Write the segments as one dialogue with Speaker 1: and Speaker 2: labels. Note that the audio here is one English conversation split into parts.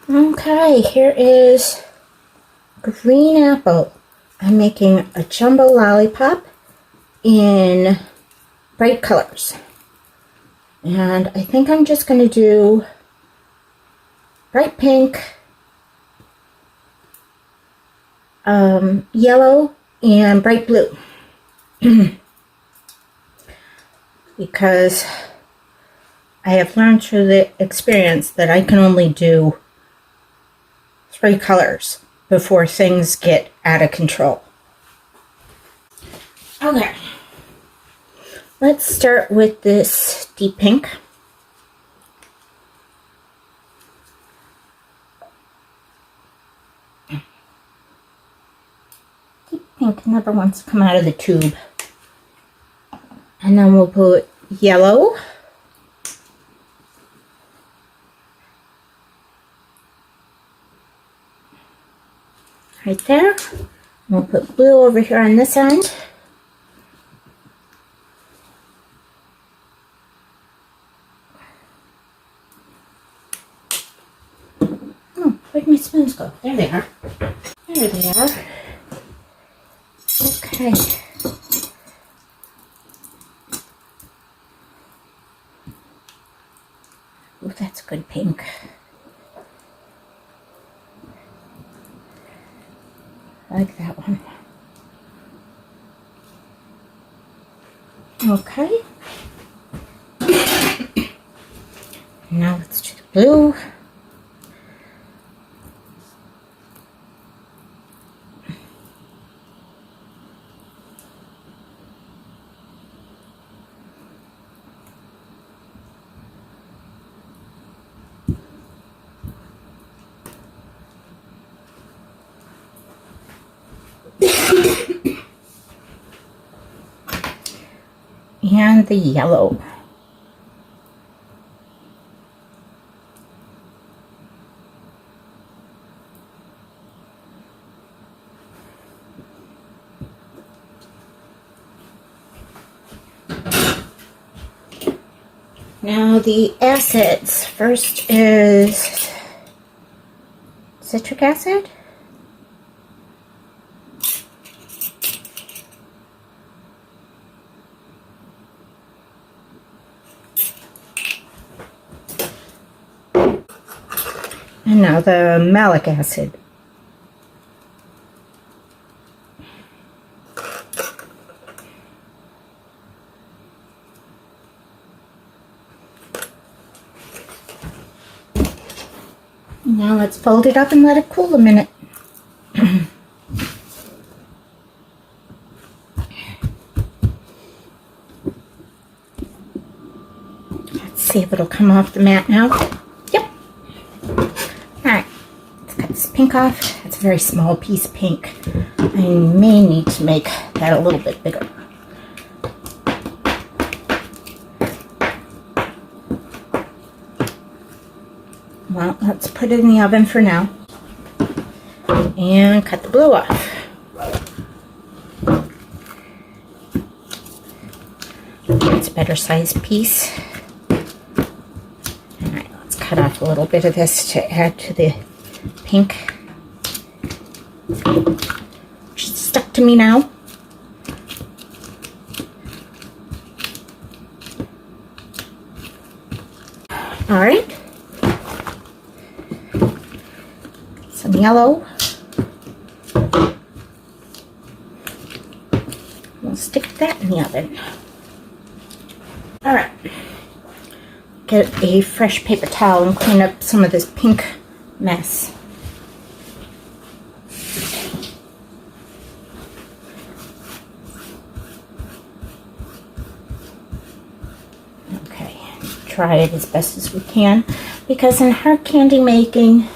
Speaker 1: Okay, here is green apple. I'm making a jumbo lollipop in bright colors. And I think I'm just going to do bright pink, yellow, and bright blue. Because I have learned through the experience that I can only do 3 colors before things get out of control. Okay, let's start with this deep pink. Deep pink never wants to come out of the tube. And then we'll put yellow. Right there. We'll put blue over here on this end. Oh, where'd my spoons go? There they are. There they are. Okay. Oh, that's good pink. I like that one. Okay. Now let's do the blue. And the yellow. Now the acids. First is citric acid. And now the malic acid. Now let's fold it up and let it cool a minute. Let's see if it'll come off the mat now. Yep. Alright, let's cut this pink off. That's a very small piece of pink. I may need to make that a little bit bigger. Well, let's put it in the oven for now. And cut the blue off. It's a better sized piece. Alright, let's cut off a little bit of this to add to the pink. It's stuck to me now. Alright. Some yellow. We'll stick that in the oven. Alright. Get a fresh paper towel and clean up some of this pink mess. Okay, try it as best as we can, because in hard candy making,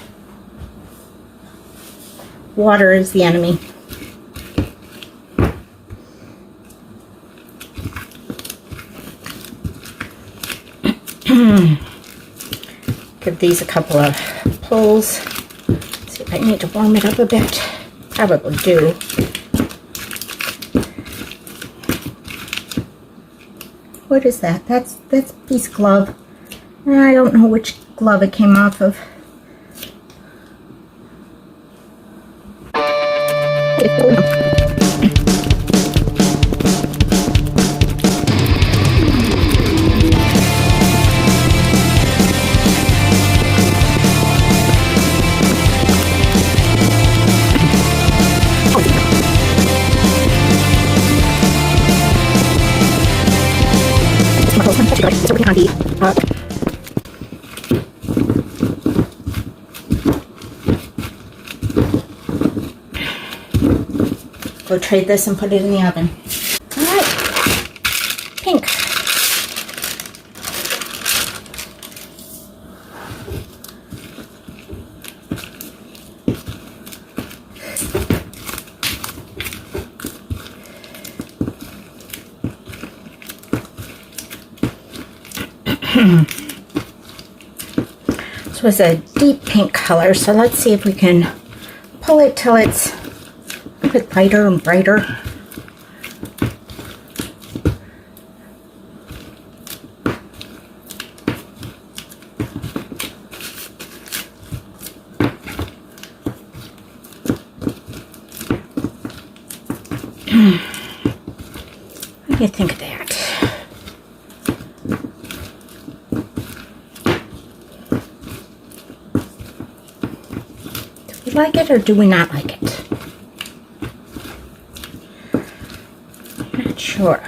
Speaker 1: water is the enemy. Give these a couple of pulls. See if I need to warm it up a bit. Probably do. What is that? That's a piece of glove. I don't know which glove it came off of. Go trade this and put it in the oven. All right, pink. This was a deep pink color, so let's see if we can pull it till it's a bit lighter and brighter. What do you think of that? Do we like it or do we not like it? Not sure.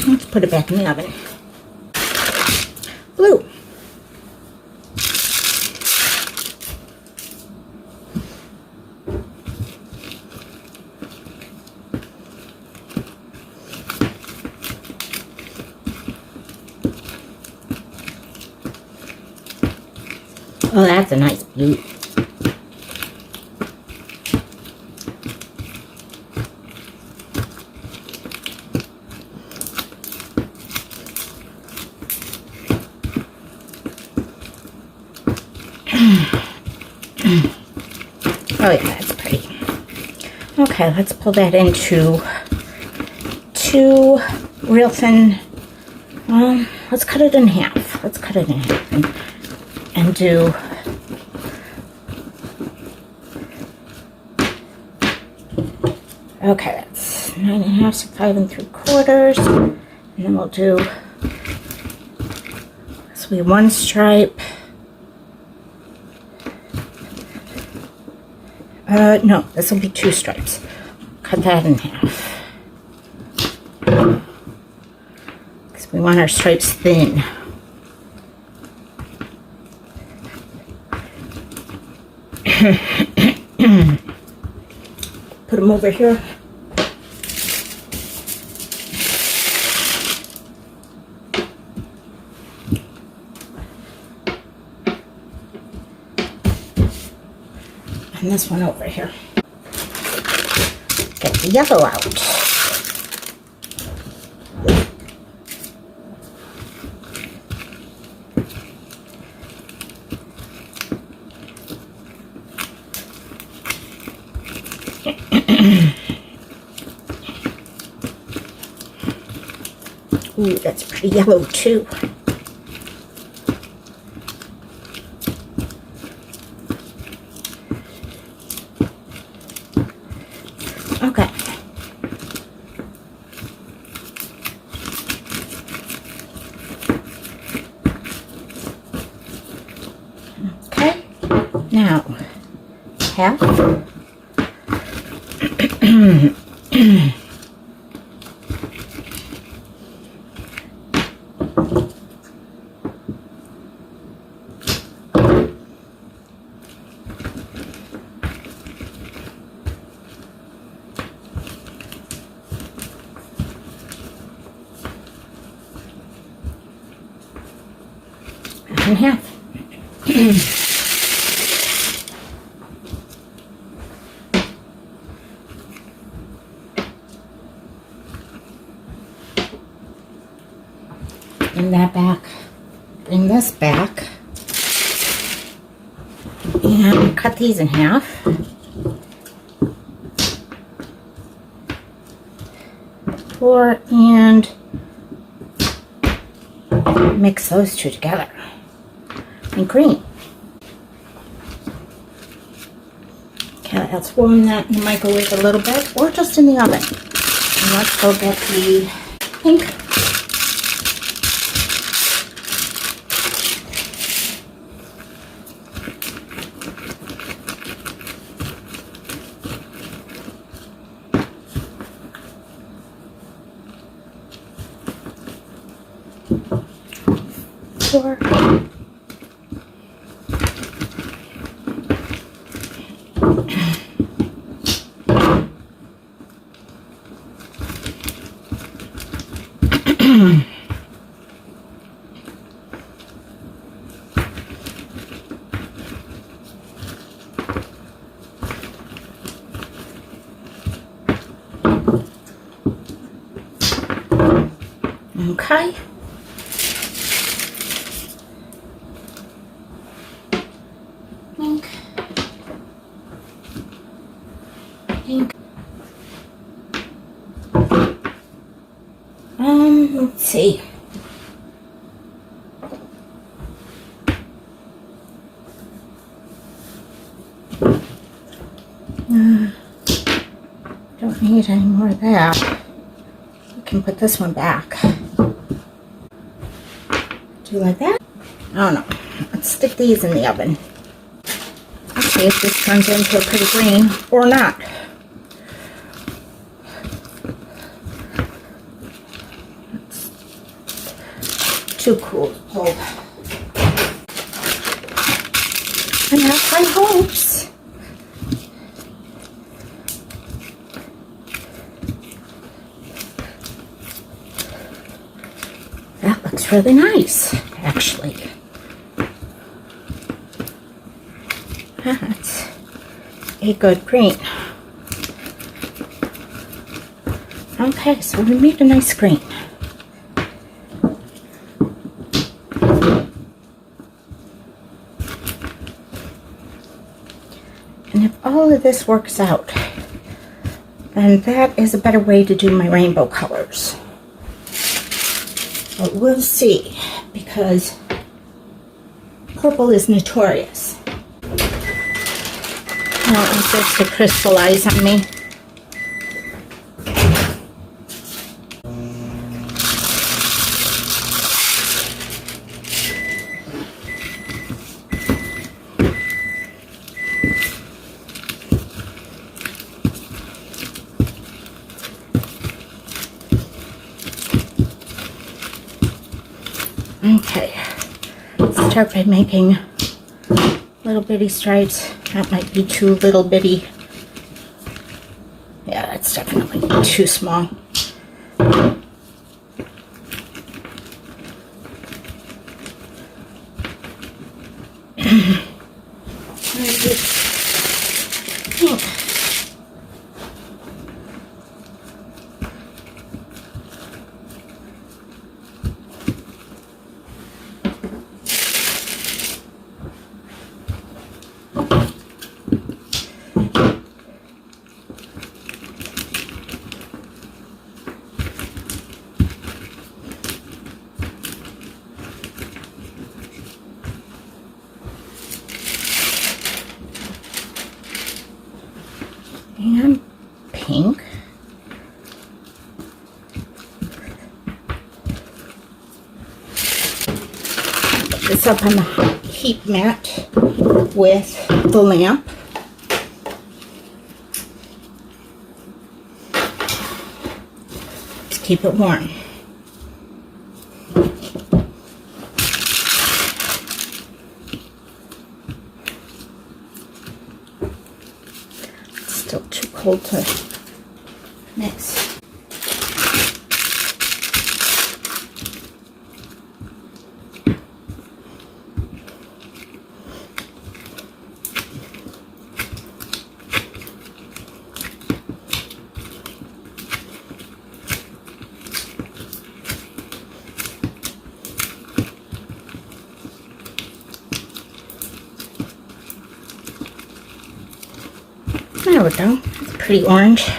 Speaker 1: Let's put it back in the oven. Blue. Oh, that's a nice blue. Oh yeah, that's pretty. Okay, let's pull that into two real thin. Let's cut it in half. Let's cut it in half and do okay, that's 9.5, so 5 3/4, and then we'll do this will be one stripe. No, this will be two stripes. Cut that in half because we want our stripes thin. Put them over here. And this one over here. Get the yellow out. Ooh, that's pretty yellow too. Okay. Okay. Now, half. In half. Bring that back. Bring this back. And cut these in half. Four and mix those two together. And green. Okay, let's warm that in the microwave a little bit, or just in the oven. And let's go get the pink. Four. Okay. Pink. Pink. Let's see. Don't need any more of that. We can put this one back. Do you like that? Oh no. Let's stick these in the oven. Let's see if this turns into a pretty green or not. It's too cool to hold. I have high hopes. That looks really nice, actually. That's a good green. Okay, so we made a nice green. And if all of this works out, then that is a better way to do my rainbow colors. But we'll see, because purple is notorious. I don't want this to crystallize on me. Okay, let's start by making little bitty stripes. That might be too little bitty. Yeah, that's definitely too small. And pink. Put this up on the heat mat with the lamp. To keep it warm. Still too cold to mix. There we go. It's pretty orange.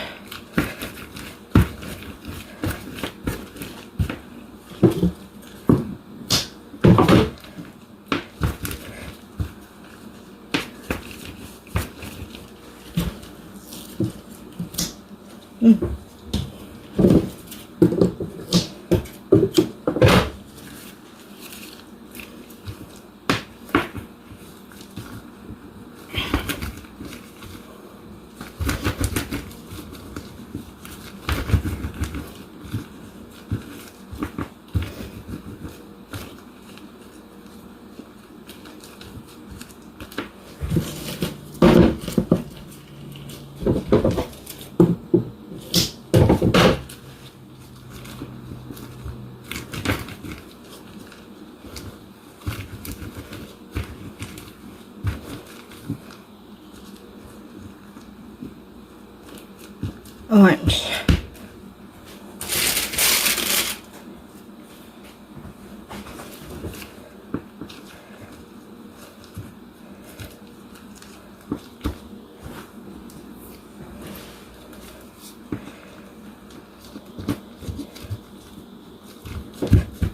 Speaker 1: Orange.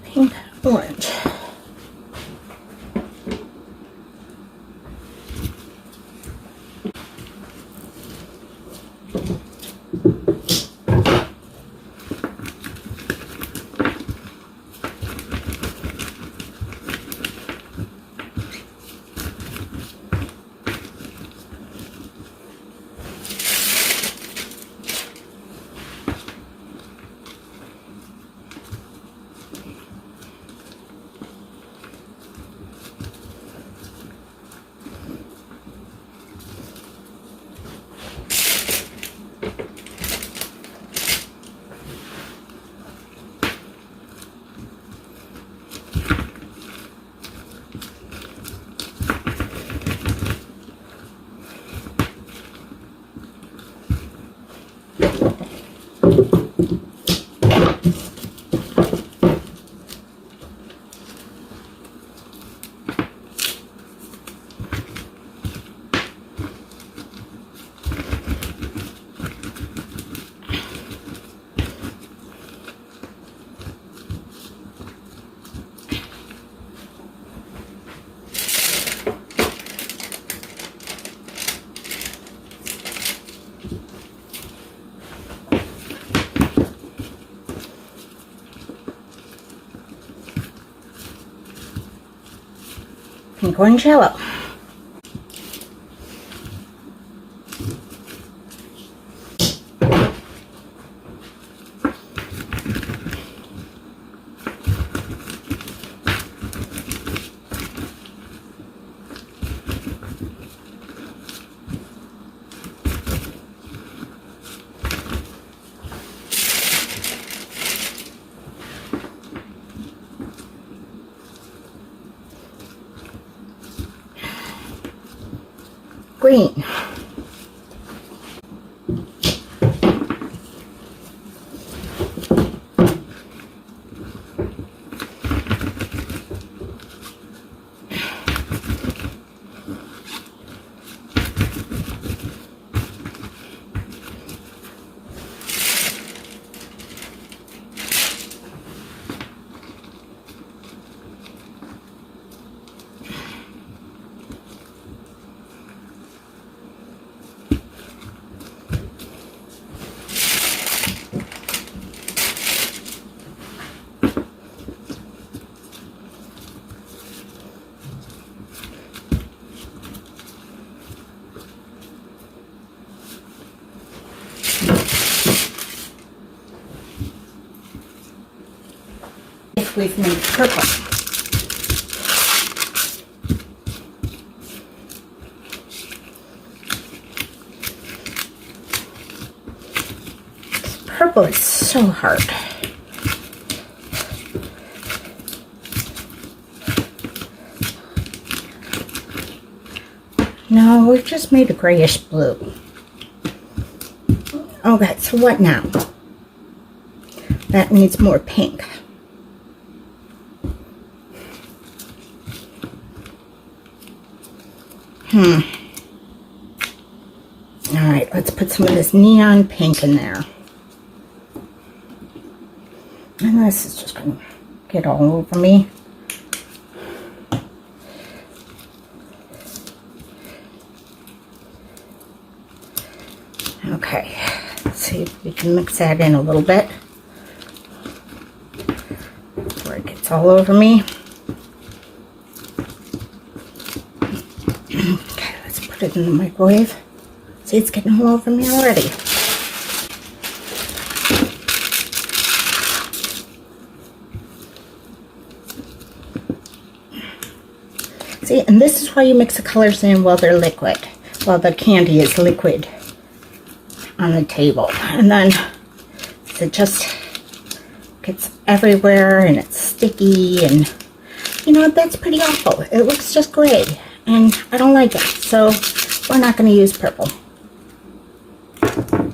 Speaker 1: Pink, orange. Pink, orange, yellow. Green. If we've made purple. Purple is so hard. No, we've just made a grayish blue. Okay, so what now? That needs more pink. Alright, let's put some of this neon pink in there. And this is just going to get all over me. Okay. Let's see if we can mix that in a little bit before it gets all over me. Okay, let's put it in the microwave. See, it's getting all over me already. See, and this is why you mix the colors in while they're liquid, while the candy is liquid on the table. And then it just gets everywhere and it's sticky, and you know, that's pretty awful. It looks just gray and I don't like it, so we're not going to use purple.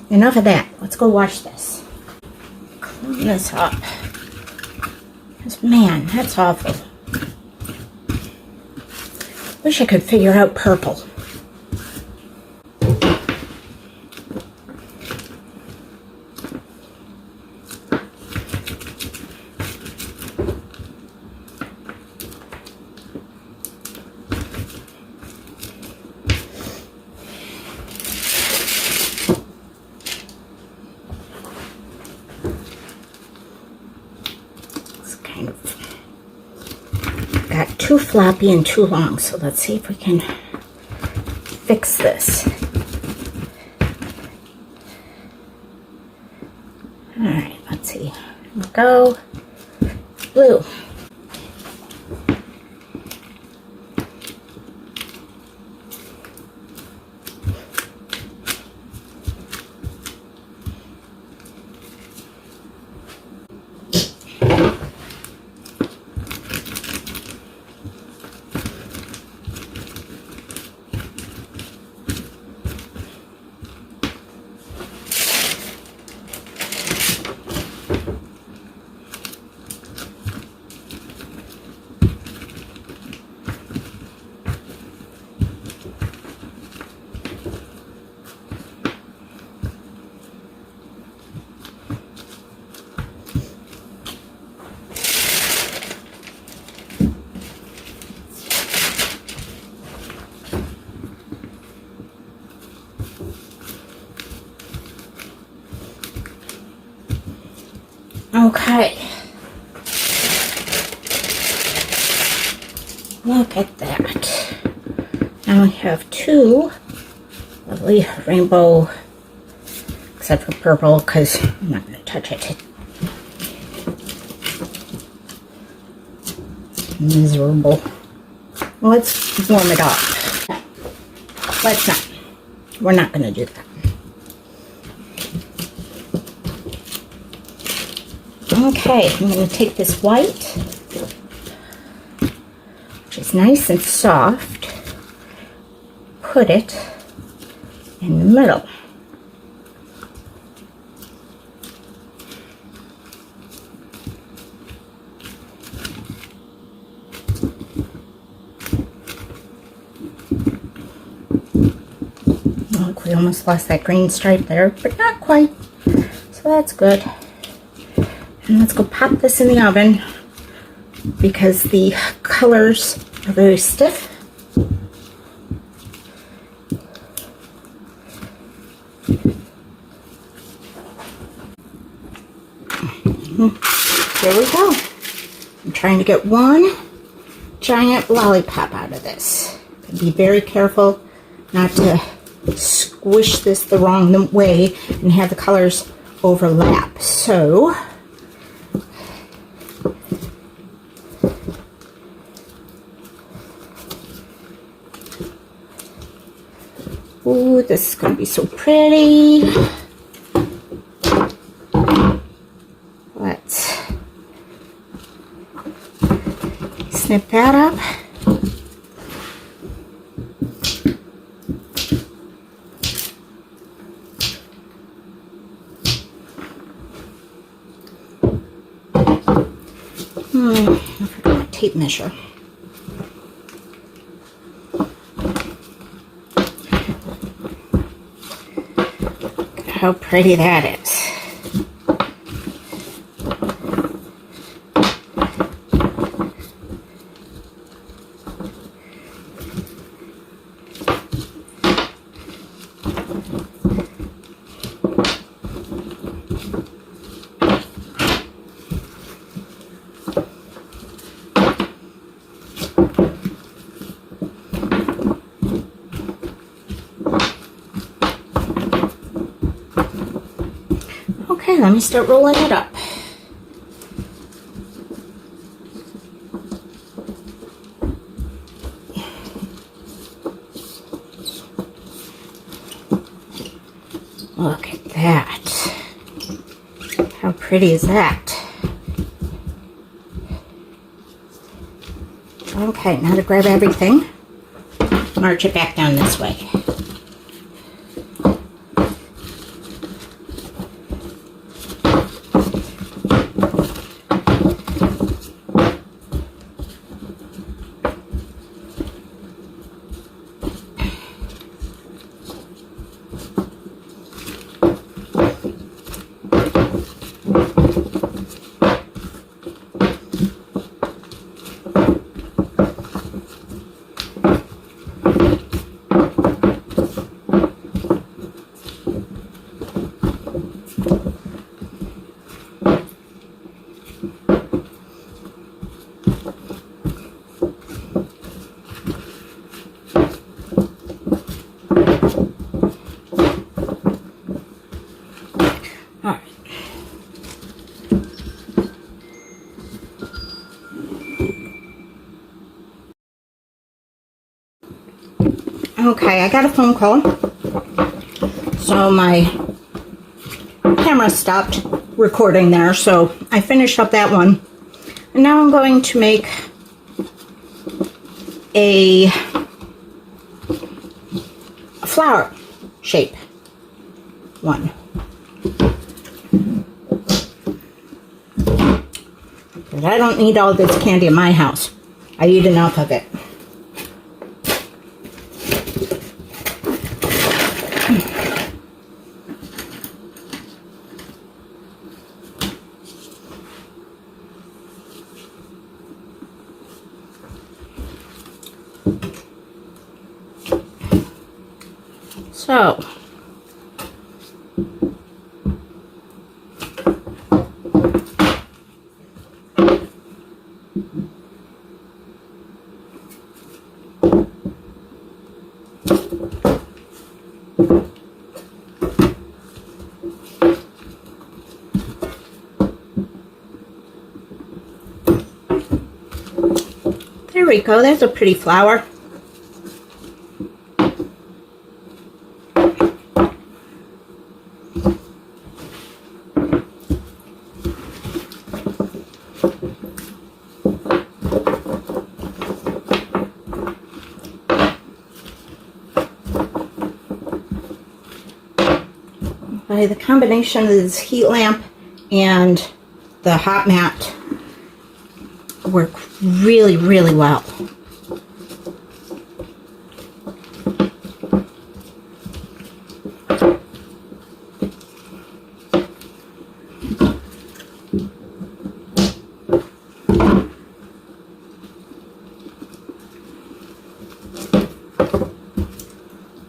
Speaker 1: Enough of that. Let's go wash this. Clean this up. Man, that's awful. Wish I could figure out purple. It's kind of got too floppy and too long, so let's see if we can fix this. Alright, let's see. Here we go. Blue. Okay. Look at that. Now we have two lovely rainbow, except for purple, because I'm not going to touch it. Miserable. Well, let's warm it up. Let's not. We're not going to do that. Okay, I'm going to take this white, which is nice and soft, put it in the middle. Look, we almost lost that green stripe there, but not quite, so that's good. And let's go pop this in the oven because the colors are very stiff. There we go. I'm trying to get one giant lollipop out of this. Be very careful not to squish this the wrong way and have the colors overlap. So ooh, this is going to be so pretty. Let's snip that up. I forgot my tape measure. How pretty that is. Okay, let me start rolling it up. Look at that. How pretty is that? Okay, now to grab everything, march it back down this way. Okay, I got a phone call, so my camera stopped recording there, so I finished up that one. And now I'm going to make a flower shape one. But I don't need all this candy in my house. I eat enough of it. So, there we go. There's a pretty flower. By the combination of this heat lamp and the hot mat work really, really well.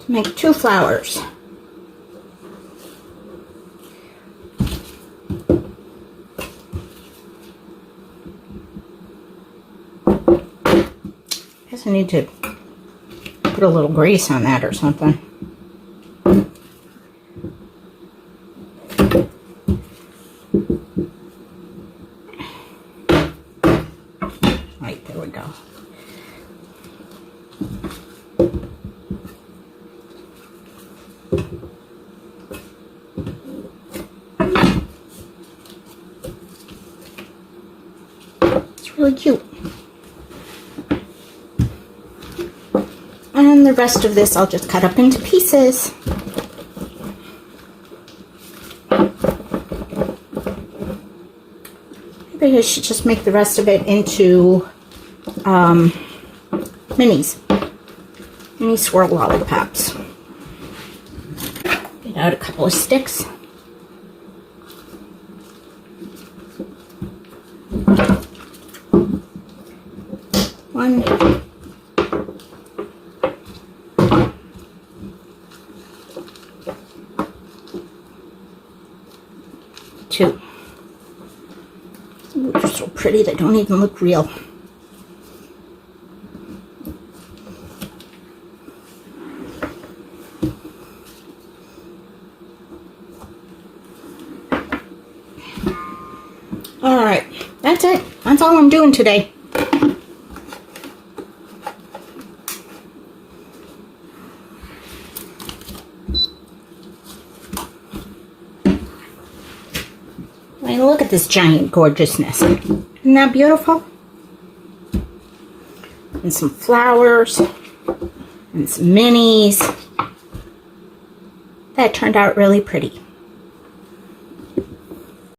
Speaker 1: To make 2 flowers. I need to put a little grease on that or something. Right, there we go. It's really cute. And the rest of this I'll just cut up into pieces. Maybe I should just make the rest of it into mini swirl lollipops. Get out a couple of sticks. One. 2. Ooh, they're so pretty, they don't even look real. Alright, that's it. That's all I'm doing today. I mean, look at this giant gorgeousness. Isn't that beautiful? And some flowers. And some minis. That turned out really pretty.